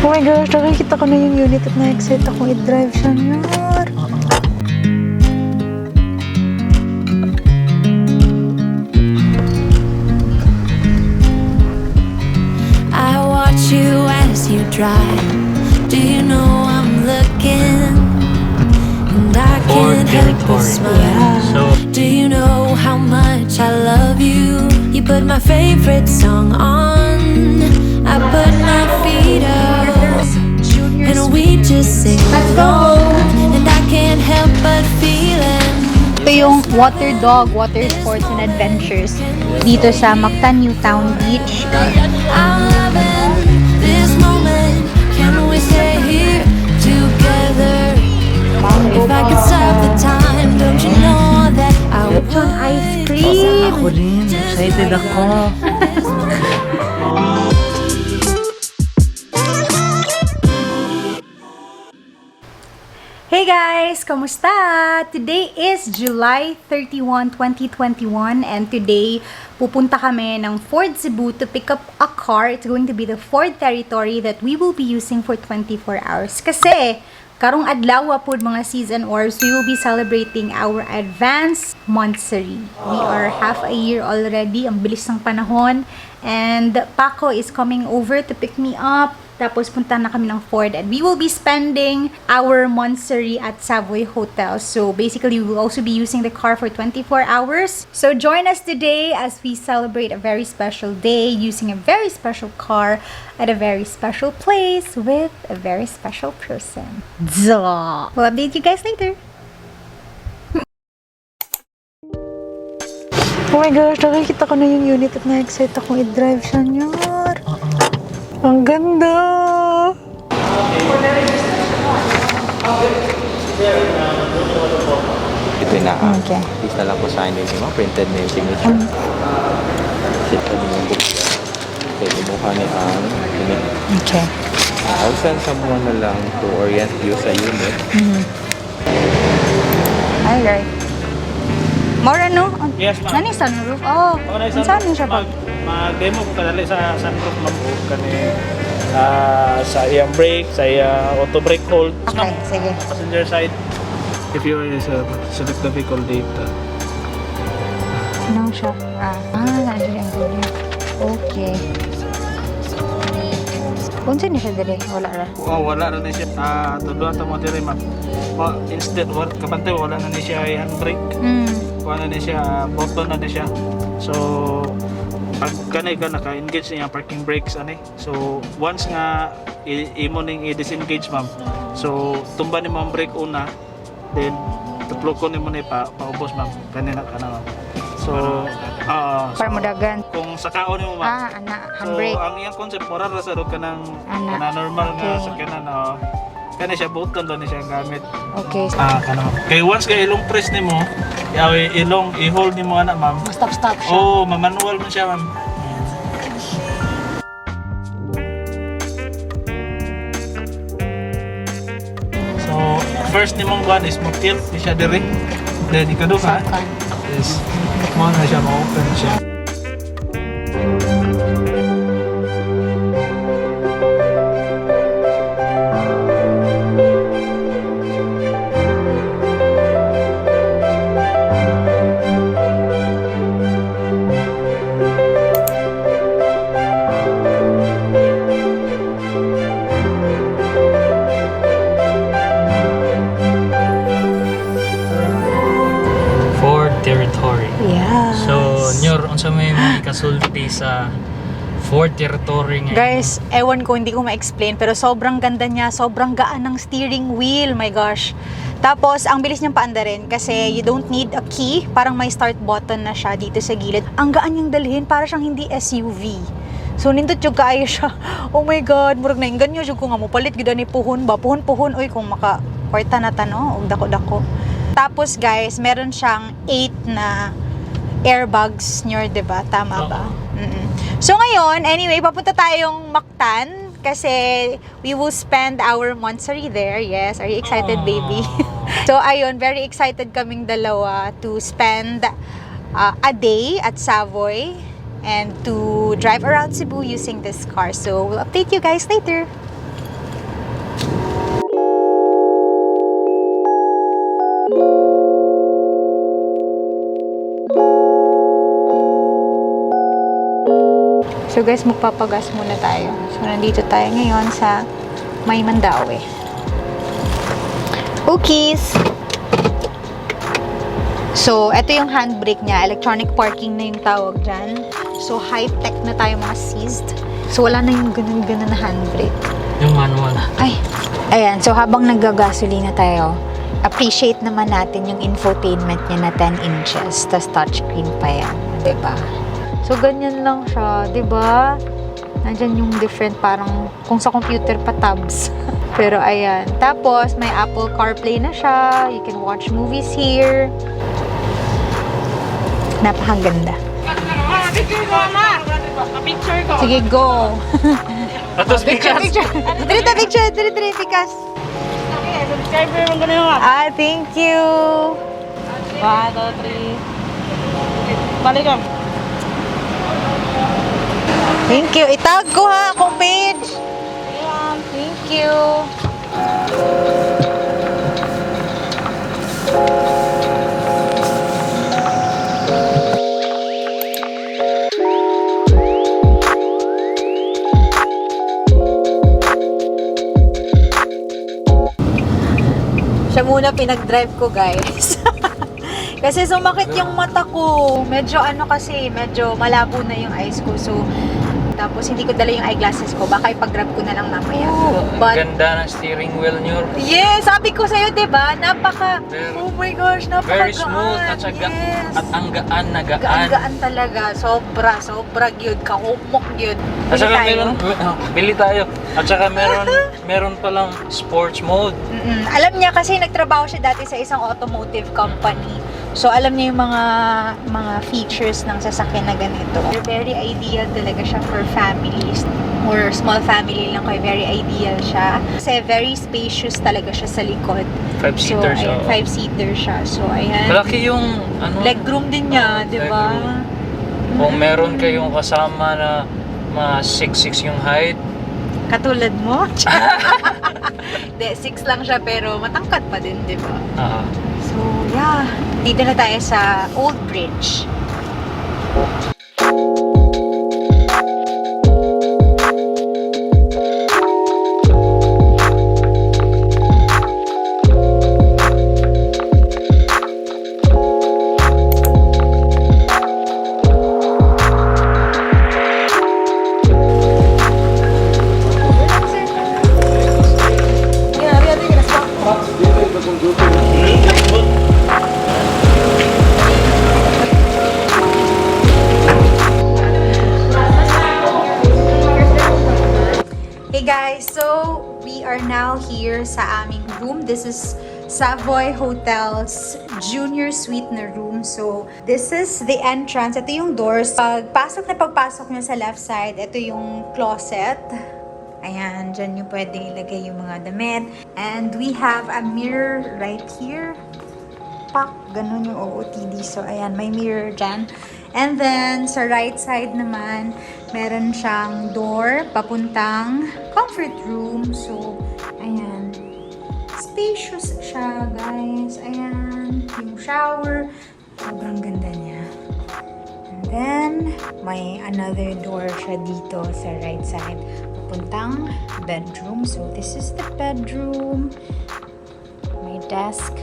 Oh my gosh, nakikita ko na yung unit at na-excite akong i-drive siya niyan. I watch you as you drive. Do you know I'm looking? And I can't help but smile. Do you know how much I love you? You put my favorite song on. I put my feet up, and we just sing along. And I can't help but feeling. Ito yung water dog, water sports and adventures dito sa Mactan Newtown Beach. I'm loving this moment. Can we stay here together? If I could stop the time, don't you know that I would? Ice cream! Ako rin, excited ako. Hey guys! Kamusta? Today is July 31, 2021 and today pupunta kami ng Ford Cebu to pick up a car. It's going to be the Ford Territory that we will be using for 24 hours. Kasi karong adlaw pod mga season orbs, we will be celebrating our advanced Monthsary. We are half a year already. Ang bilis ng panahon. And Paco is coming over to pick me up. Tapos punta na kami ng Ford and we will be spending our Monthsary at Savoy Hotel. So basically, we will also be using the car for 24 hours. So join us today as we celebrate a very special day using a very special car at a very special place with a very special person. We'll update you guys later. Oh my gosh, nakikita ko na yung unit at na-excite akong i-drive siya niyan. Ang ganda! Ito na. Okay. Isa lang po sign yung printed na yung signature. Sita din yung book. Okay, kumuha ni ang unit. Okay. I'll send someone na lang to orient you sa unit. Alright. Mora no? Yes, ma'am. Nani sunroof? Oh, saan siya pag? Mag-demo ko kadali sa sunroof ma'am po kani sa iyang brake, sa iyang auto brake hold. Okay, sige. Passenger side. If you select the vehicle data. Ano siya? Nandiyan ang gulo. Okay. Unsa ni siya dali? Wala ra. Wala na siya. Tuduan ta mo diri ma'am. Instead, kapante wala na siya handbrake. Wala na siya, button na siya. So, pag kanay ka naka-engage niya parking brakes ani. So, once nga imo ning i-disengage ma'am. So, tumba ni mo ang brake una, then tuplok ko nimo ni paubos ma'am. Kanina ka na ma'am. So, Para mo dagan. kung sakaon nimo ma'am. Ana, So, handbrake. ang iyang concept moral ra sa ka ng Ana. normal nga Okay. sakyanan kani siya button doon siya gamit. Okay. Kanang kay once kay ilong press nimo, ilong i-hold nimo ana ma'am. Stop siya. Oh, manual man siya ma'am. So, first nimong one is mo-tilt di siya diri. Then ikaduha is mo na siya ma-open siya. Ford Territory. Yeah. So, Nyor, unsa may kasulti sa Ford Territory ngayon? Guys, ewan ko, hindi ko ma-explain, pero sobrang ganda niya, sobrang gaan ng steering wheel, my gosh. Tapos, ang bilis niyang paandarin kasi you don't need a key, parang may start button na siya dito sa gilid. Ang gaan niyang dalhin, para siyang hindi SUV. So, nindot yung kaayo siya. Oh my God, murag na inggan niyo, kung nga mo palit, gida ni puhon ba? Puhon, oy, kung maka-kwarta na tano, og dako-dako. Tapos, guys, meron siyang 8 na airbags nyo, diba? Tama ba? So ngayon, anyway, papunta tayong Mactan kasi we will spend our Monthsary there. Yes, are you excited, baby? So ayun, very excited kaming dalawa to spend a day at Savoy and to drive around Cebu using this car. So we'll update you guys later. So guys, magpapagas muna tayo. So nandito tayo ngayon sa May Mandaue. Cookies! So, ito yung handbrake niya. Electronic parking na yung tawag dyan. So, high-tech na tayo mga seized. So, wala na yung ganun-ganun na handbrake. Yung manual. Ay, ayan. So, habang nagagasolina tayo, appreciate naman natin yung infotainment niya na 10 inches. Tas touchscreen pa yan. Diba? So, ganyan lang siya. Diba? Nandyan yung different parang kung sa computer pa tabs. Pero ayan. Tapos, may Apple CarPlay na siya. You can watch movies here. Napakaganda. Sige, go. Atos Picture. Picture. Dali, Pikas. Ah, thank you. 1, 2, 3. Balik ka. Thank you. Itag ko ha, akong page. Thank you. Siya muna pinag-drive ko, guys. Kasi sumakit yung mata ko. Medyo medyo malabo na yung eyes ko. So, tapos hindi ko dala yung eyeglasses ko. Baka ipag-grab ko na lang mamaya. But, ganda ng steering wheel nyo. yes, sabi ko sa'yo, diba? Oh my gosh, napaka-gaan. Very smooth at saka Yes. at ang gaan na gaan. Gaan talaga. Sobra yun. Kahumok yun. At saka Bili tayo. bili tayo. At saka meron palang sports mode. Alam niya kasi nagtrabaho siya dati sa isang automotive company. So, alam niya yung mga features ng sasakyan na ganito. Very ideal talaga siya for families or small family lang kayo. Very ideal siya. Kasi very spacious talaga siya sa likod. 5-seater so, siya. Ayan, 5-seater siya. So, ayan. Malaki yung Legroom din niya, di ba? Kung meron kayong kasama na mga 6'6" yung height. Katulad mo? De, 6 lang siya pero matangkad pa din, di ba? So, yeah. Dito na tayo sa Old Bridge. Hey guys, so we are now here sa aming room. This is Savoy Hotel's junior suite na room. So, this is the entrance. Ito yung doors. Pagpasok nyo sa left side, ito yung closet. Ayan, dyan yung pwede ilagay yung mga damit. And we have a mirror right here. Pak, ganun yung OOTD. So, ayan, may mirror dyan. And then, sa right side naman, meron siyang door papuntang comfort room. So, ayan. Spacious siya, guys. Ayan. Yung shower. Sobrang ganda niya. And then, may another door siya dito sa right side. Papuntang bedroom. So, this is the bedroom. May desk.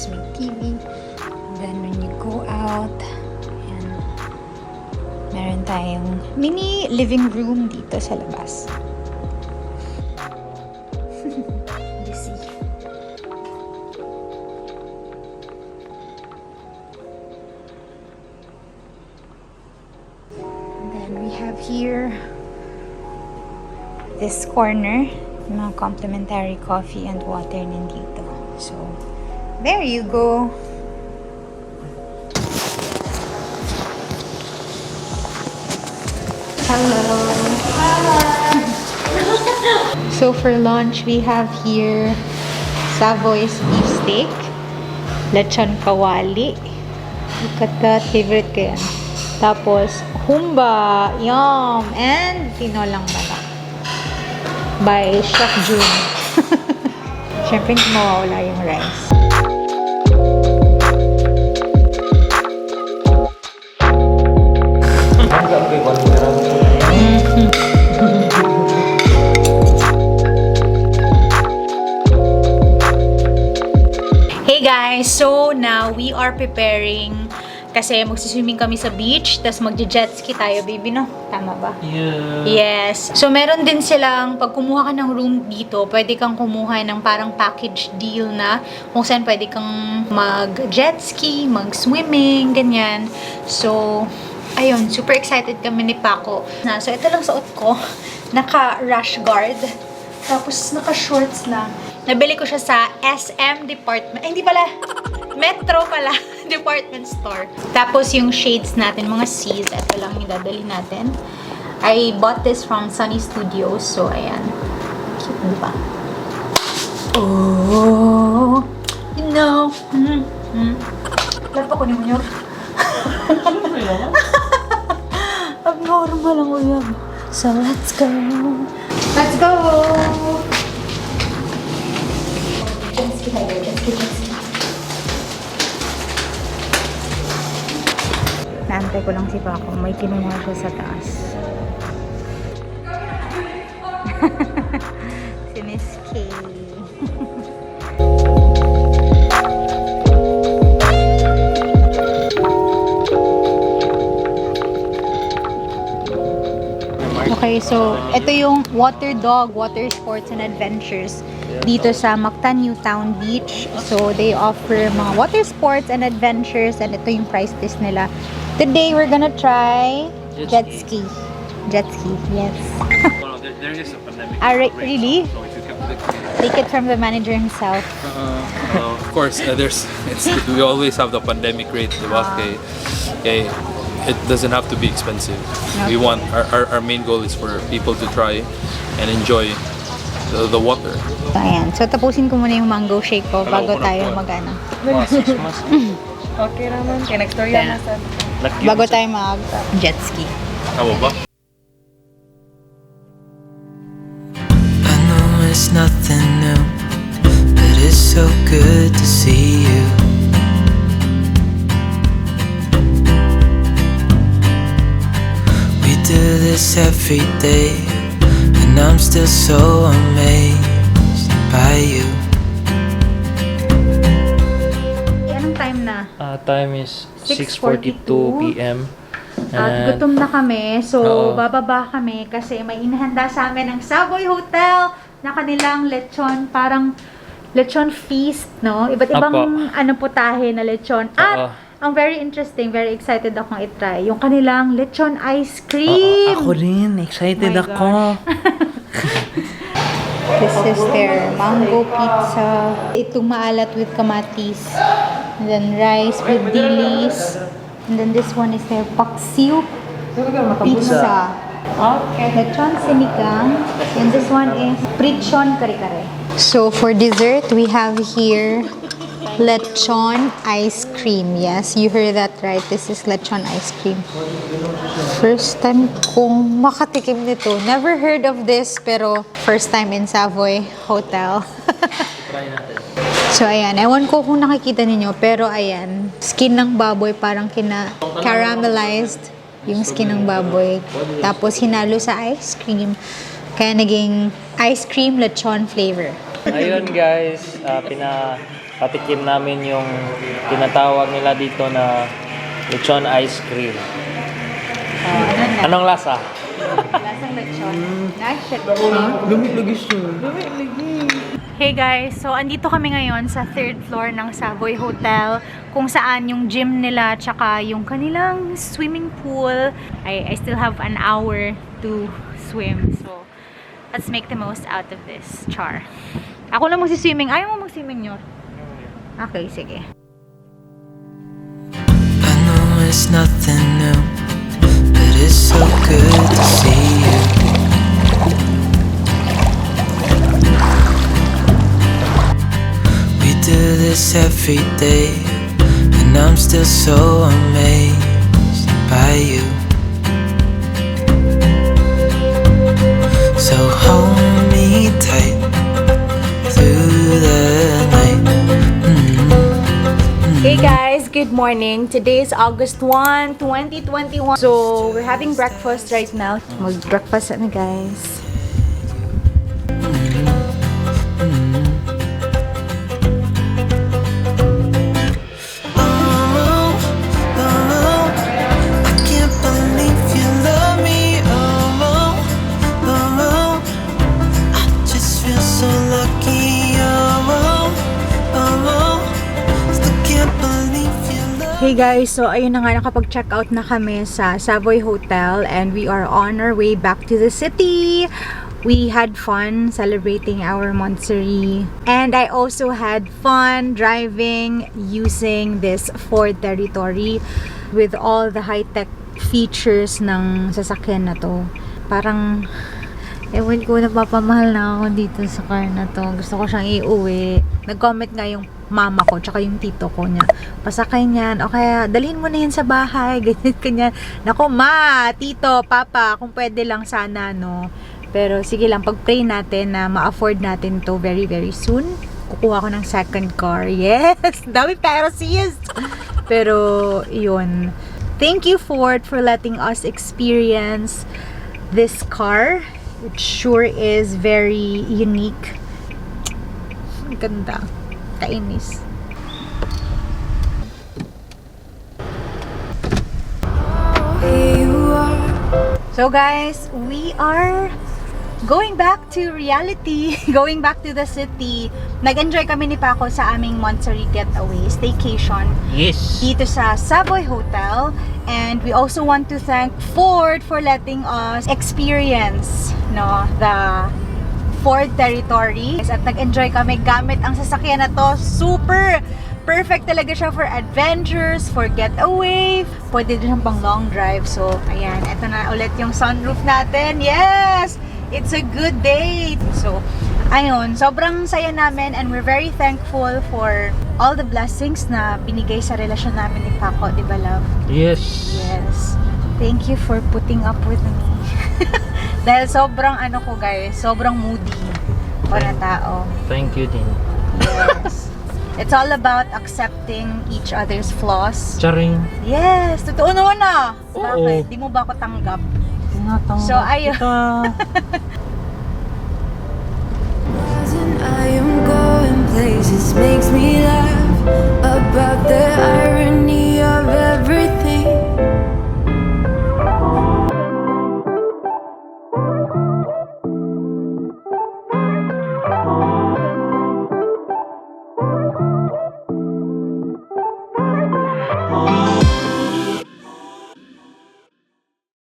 May TV. And then when you go out, ayan, meron tayong mini living room dito sa labas. You see. And then we have here this corner, mga complimentary coffee and water nandito. So, there you go. Hello. Hi. So for lunch, we have here Savoy's beef steak, lechon kawali. Look at that, favorite ko yan. Tapos, humba. Yum! And tinolang manok. By Chef June. Siyempre, hindi mawawala yung rice. Hey guys! So, now we are preparing kasi magsiswimming kami sa beach, tas magje-jet ski tayo, baby, no? Tama ba? Yeah. Yes. So, meron din silang, pag kumuha ka ng room dito, pwede kang kumuha ng parang package deal na kung saan pwede kang mag-jet ski, mag-swimming, ganyan. So, ayun, super excited kami ni Paco. So, ito lang suot ko. Naka-rash guard. Tapos, naka-shorts lang. Nabili ko siya sa SM department. Ay, hindi pala. Metro pala. Department store. Tapos, yung shades natin, mga C's. Ito lang yung dadali natin. I bought this from Sunny Studios. So, ayan. Cute, di ba? Oh, you know. Lalo pa ko ni Munyor. Abnormal ang uyab. So, let's go. Let's go! Jet ski tayo. Jet ski. Naantay ko lang si Paco. May kinuha siya sa taas. Si Miss K. Okay, so ito yung water dog, water sports and adventures dito sa Mactan Town Beach. So they offer mga water sports and adventures and ito yung price list nila. Today we're gonna try jet ski. Jet ski, yes. Well, there is a pandemic. Really? So if you kept the Take it from the manager himself. of course, we always have the pandemic rate, diba? Okay, it doesn't have to be expensive. Okay. We want our main goal is for people to try and enjoy the water. So, ayan. So, tapusin ko muna yung mango shake ko bago tayo mag-ano. Okay naman. Kaya next story na sa... Bago tayo mag-jet ski. Tama ba? I know it's nothing new, but it's so good to see you. We do this every day, and I'm still so amazed by you. Anong time na? Time is 6:42 6:42 p.m. At gutom na kami, so Oo. bababa kami kasi may inihanda sa amin ng Savoy Hotel na kanilang lechon, parang lechon feast, no? Iba't ibang putahe na lechon. At ang very interesting, very excited akong itry, yung kanilang lechon ice cream. Ako rin, excited My ako. This is their mango pizza. Itong maalat with kamatis. And then rice with dilis. And then this one is their paksiw pizza. Lechon sinigang. And this one is prichon kare-kare. So for dessert, we have here lechon ice cream. Yes, you heard that right. This is lechon ice cream. First time kong makatikim nito. Never heard of this, pero first time in Savoy Hotel. Try natin. So, ayan. Ewan ko kung nakikita ninyo, pero ayan. Skin ng baboy, parang caramelized yung skin ng baboy. Tapos, hinalo sa ice cream. Kaya naging ice cream lechon flavor. Ayun guys, pinapatikim namin yung tinatawag nila dito na lechon ice cream. Anong lasa? Lasang lechon. Nice. Lumit-lagi siya. Hey guys, so andito kami ngayon sa 3rd floor ng Savoy Hotel kung saan yung gym nila tsaka yung kanilang swimming pool. I still have an hour to swim, so let's make the most out of this. Char. Ako lang magsiswimming. Ayaw mo magswimming, Nyor? Okay, sige. I know it's nothing new, but it's so good to see you. We do this every day, and I'm still so amazed by you. So hold me tight through the night. Hey guys, good morning. Today is August 1, 2021. So, we're having breakfast right now. Mag-breakfast na guys. Hey guys, so ayun na nga, nakapag-check out na kami sa Savoy Hotel and we are on our way back to the city. We had fun celebrating our Monthsary and I also had fun driving using this Ford Territory with all the high-tech features ng sasakyan na to. Parang ewan ko, napapamahal na ako dito sa car na to. Gusto ko siyang iuwi. Nag-comment nga yung mama ko, tsaka yung tito ko niya. Pasakay niyan. O kaya, dalhin mo na yan sa bahay. Ganyan, ganyan. Naku, ma, tito, papa, kung pwede lang sana, no. Pero sige lang, pag-pray natin na ma-afford natin to very, very soon. Kukuha ko ng second car. Yes! Dami pero sis! Pero, yun. Thank you, Ford, for letting us experience this car. It sure is very unique. Ang ganda. Kainis. So guys, we are going back to reality. Going back to the city. Nag-enjoy kami ni Paco sa aming Monthsary getaway, staycation. Yes. Dito sa Savoy Hotel. And we also want to thank Ford for letting us experience, no, the Ford Territory. At nag-enjoy kami gamit ang sasakyan na to. Super perfect talaga siya for adventures, for getaway. Pwede din siyang pang long drive. So, ayan. Ito na ulit yung sunroof natin. Yes! It's a good day. So, ayun. Sobrang saya namin and we're very thankful for all the blessings na binigay sa relasyon namin ni Paco. Diba, love? Yes. Yes. Thank you for putting up with me. Dahil sobrang ano ko guys, sobrang moody ko na tao. Thank you din. Yes. It's all about accepting each other's flaws. Charing. Yes, totoo naman ah. Oo. Bakit? Di mo ba ako tanggap? Tinatanggap So, ayun. kita.